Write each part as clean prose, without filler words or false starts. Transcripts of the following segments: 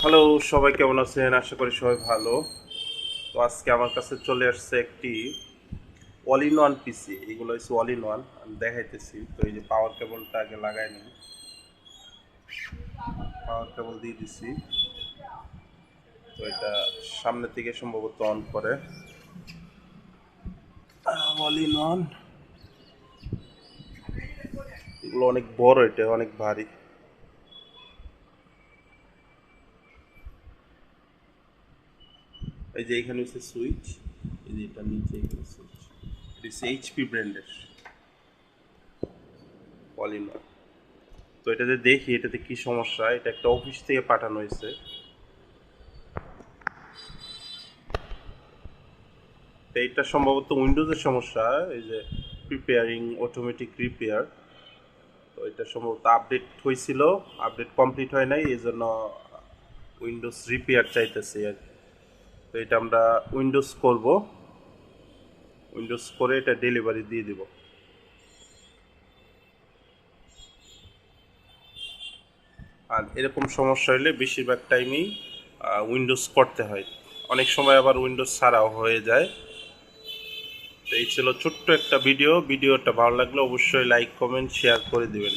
Hello, সবাই কেমন আছেন? আশা করি সবাই ভালো। তো আজকে আমার কাছে চলে আসছে একটি অল ইন ওয়ান পিসি। এগুলো হচ্ছে অল ইন ওয়ান, আমি দেখাইতেছি। তো এই যে পাওয়ার কেবলটা আগে লাগাই নিই, পাওয়ার কেবল দিয়ে দিছি। তো এটা সামনে থেকে সম্ভবত অন করে। অল ইন ওয়ান, এগুলো অনেক বড়, এটা অনেক ভারী। এই যে এখানে হচ্ছে সুইচ, এই যে এটা নিচে এখানে সুইচ। এটা হচ্ছে এইচপি ব্র্যান্ডের অল ইন ওয়ান। তো এটাতে দেখি এটাতে কি সমস্যা। এটা একটা অফিস থেকে পাঠানো হয়েছে। তো এটা সম্ভবত উইন্ডোজের সমস্যা। এই যে প্রিপেয়ারিং অটোমেটিক রিপেয়ার, তো এটা সম্ভবত আপডেট হয়েছিল, আপডেট কমপ্লিট হয় নাই, এই জন্য উইন্ডোজ রিপেয়ার চাইতেছে আর কি। তো এটা আমরা উইন্ডোজ করব, উইন্ডোজ করে এটা ডেলিভারি দিয়ে দিব। আর এরকম সমস্যা হলে বেশিরভাগ টাইমেই উইন্ডোজ করতে হয়, অনেক সময় আবার উইন্ডোজ ছাড়াও হয়ে যায়। তো এই ছিল ছোট্ট একটা ভিডিওটা ভালো লাগলে অবশ্যই লাইক কমেন্ট শেয়ার করে দিবেন।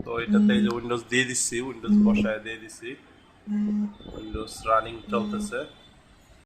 তো এটাতে এই যে উইন্ডোজ দিয়ে দিচ্ছি, উইন্ডোজ বসায় দিয়ে দিচ্ছি, উইন্ডোজ রানিং চলতেছে।